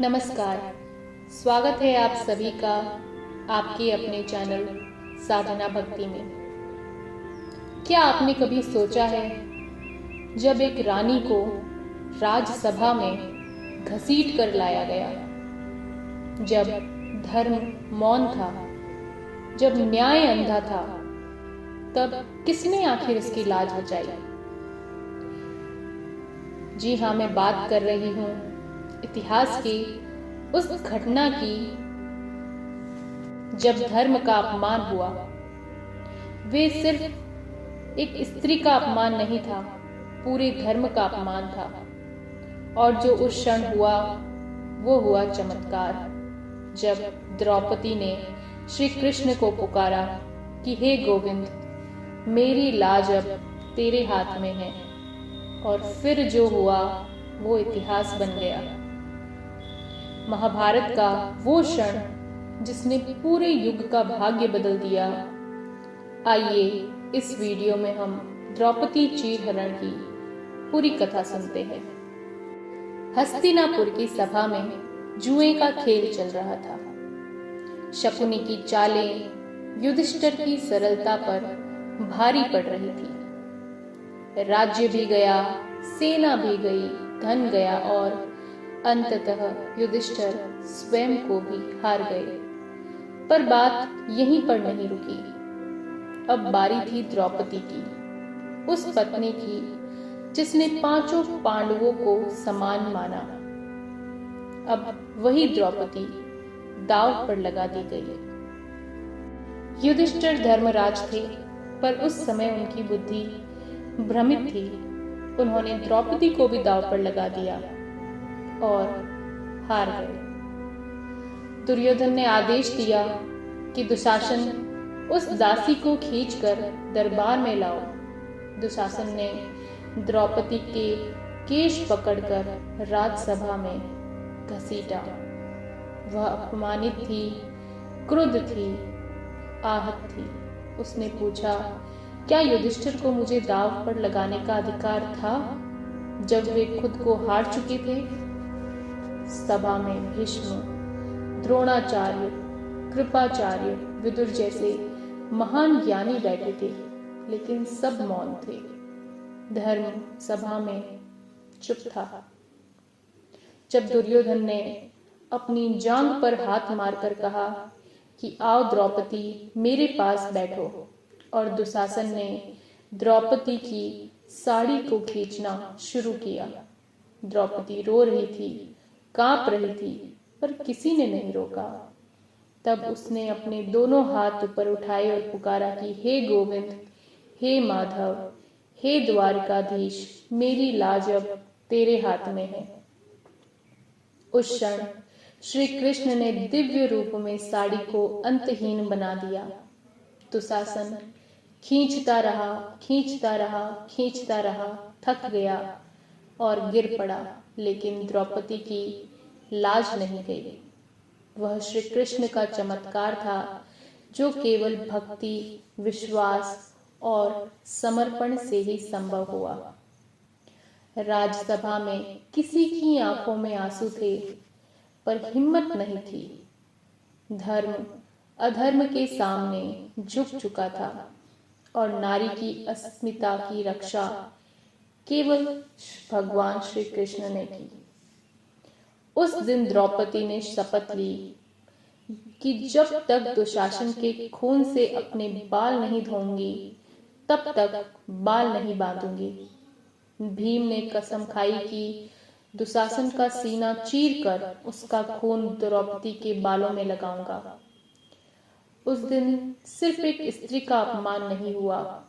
नमस्कार। स्वागत है आप सभी का आपके अपने चैनल साधना भक्ति में। क्या आपने कभी सोचा है जब एक रानी को राजसभा में घसीट कर लाया गया, जब धर्म मौन था, जब न्याय अंधा था, तब किसने आखिर इसकी लाज बचाई? जी हाँ, मैं बात कर रही हूँ इतिहास की उस घटना की जब धर्म का अपमान हुआ। वे सिर्फ एक स्त्री का अपमान नहीं था, पूरे धर्म का अपमान था। और जो उस क्षण हुआ वो हुआ चमत्कार, जब द्रौपदी ने श्री कृष्ण को पुकारा कि हे गोविंद, मेरी लाज अब तेरे हाथ में है। और फिर जो हुआ वो इतिहास बन गया। महाभारत का वो क्षण जिसने पूरे युग का भाग्य बदल दिया। आइए इस वीडियो में हम द्रौपदी चीरहरण की पूरी कथा सुनते हैं। हस्तिनापुर की सभा में जुए का खेल चल रहा था। शकुनी की चालें युधिष्ठिर की सरलता पर भारी पड़ रही थी। राज्य भी गया, सेना भी गई, धन गया और अंततः युधिष्ठिर स्वयं को भी हार गए। पर बात यहीं पर नहीं रुकी। अब बारी थी द्रौपदी की, उस पत्नी की जिसने पांचों पांडवों को समान माना। अब वही द्रौपदी दांव पर लगा दी गई। युधिष्ठिर धर्मराज थे, पर उस समय उनकी बुद्धि भ्रमित थी। उन्होंने द्रौपदी को भी दांव पर लगा दिया और हार गए। दुर्योधन ने आदेश दिया कि दुशासन उस दासी को खींचकर दरबार में लाओ। दुशासन ने द्रौपदी के केश पकड़कर राजसभा में घसीटा। वह अपमानित थी, क्रुद्ध थी, आहत थी। उसने पूछा, क्या युधिष्ठिर को मुझे दांव पर लगाने का अधिकार था जब वे खुद को हार चुके थे? सभा में भीष्म, द्रोणाचार्य, कृपाचार्य, विदुर जैसे महान ज्ञानी बैठे थे, लेकिन सब मौन थे। धर्म सभा में चुप था। जब दुर्योधन ने अपनी जांघ पर हाथ मारकर कहा कि आओ द्रौपदी, मेरे पास बैठो, और दुशासन ने द्रौपदी की साड़ी को खींचना शुरू किया। द्रौपदी रो रही थी, कांप रही थी, पर किसी ने नहीं रोका। तब उसने अपने दोनों हाथ ऊपर उठाए और पुकारा कि हे गोविंद, हे माधव, हे द्वारकाधीश, मेरी लाज अब तेरे हाथ में है। उस क्षण श्री कृष्ण ने दिव्य रूप में साड़ी को अंतहीन बना दिया। दुशासन खींचता रहा, खींचता रहा, खींचता रहा, थक गया और गिर पड़ा, लेकिन द्रौपदी की लाज नहीं गई। वह श्री कृष्ण का चमत्कार था, जो केवल भक्ति, विश्वास और समर्पण से ही संभव हुआ। राजसभा में किसी की आंखों में आंसू थे, पर हिम्मत नहीं थी। धर्म अधर्म के सामने झुक चुका था और नारी की अस्मिता की रक्षा केवल भगवान श्री कृष्ण ने की। उस दिन द्रौपदी ने शपथ ली कि जब तक दुशासन के खून से अपने बाल नहीं धोऊंगी, तब तक बाल नहीं बांधूंगी। भीम ने कसम खाई कि दुशासन का सीना चीरकर उसका खून द्रौपदी के बालों में लगाऊंगा। उस दिन सिर्फ एक स्त्री का अपमान नहीं हुआ,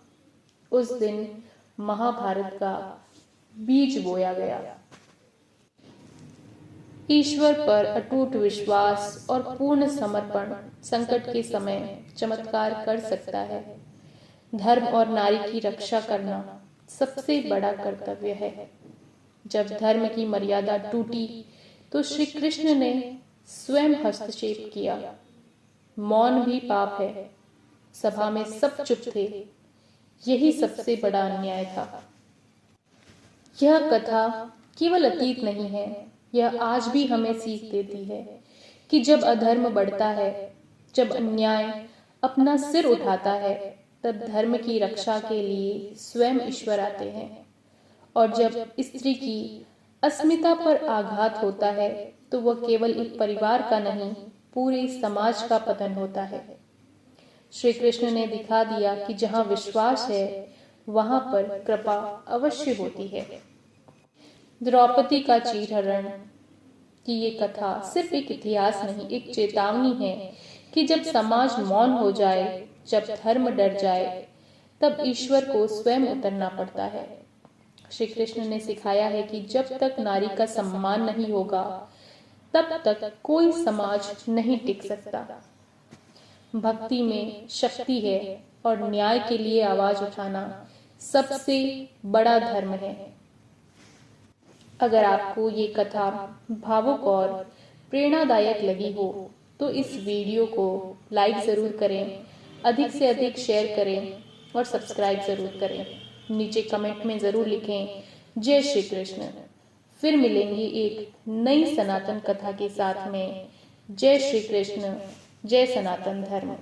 उस दिन महाभारत का बीज बोया गया। ईश्वर पर अटूट विश्वास और पूर्ण समर्पण संकट के समय चमत्कार कर सकता है। धर्म और नारी की रक्षा करना सबसे बड़ा कर्तव्य है। जब धर्म की मर्यादा टूटी तो श्री कृष्ण ने स्वयं हस्तक्षेप किया। मौन भी पाप है। सभा में सब चुप थे। यही सबसे बड़ा अन्याय था। यह कथा केवल अतीत नहीं है, यह आज भी हमें सीख देती है कि जब अधर्म बढ़ता है, जब अन्याय अपना सिर उठाता है, तब धर्म की रक्षा के लिए स्वयं ईश्वर आते हैं। और जब स्त्री की अस्मिता पर आघात होता है तो वह केवल एक परिवार का नहीं, पूरे समाज का पतन होता है। श्री कृष्ण ने दिखा दिया कि जहाँ विश्वास है वहां पर कृपा अवश्य होती है। द्रौपदी का चीरहरण की ये कथा सिर्फ एक इतिहास नहीं, एक चेतावनी है कि जब समाज मौन हो जाए, जब धर्म डर जाए, तब ईश्वर को स्वयं उतरना पड़ता है। श्री कृष्ण ने सिखाया है कि जब तक नारी का सम्मान नहीं होगा, तब तक कोई समाज नहीं टिक सकता। भक्ति में शक्ति है और न्याय के लिए आवाज उठाना सबसे बड़ा धर्म है। अगर आपको ये कथा भावुक और प्रेरणादायक लगी हो तो इस वीडियो को लाइक जरूर करें, अधिक से अधिक शेयर करें और सब्सक्राइब जरूर करें। नीचे कमेंट में जरूर लिखें जय श्री कृष्ण। फिर मिलेंगे एक नई सनातन कथा के साथ में। जय श्री कृष्ण, जय सनातन धर्म।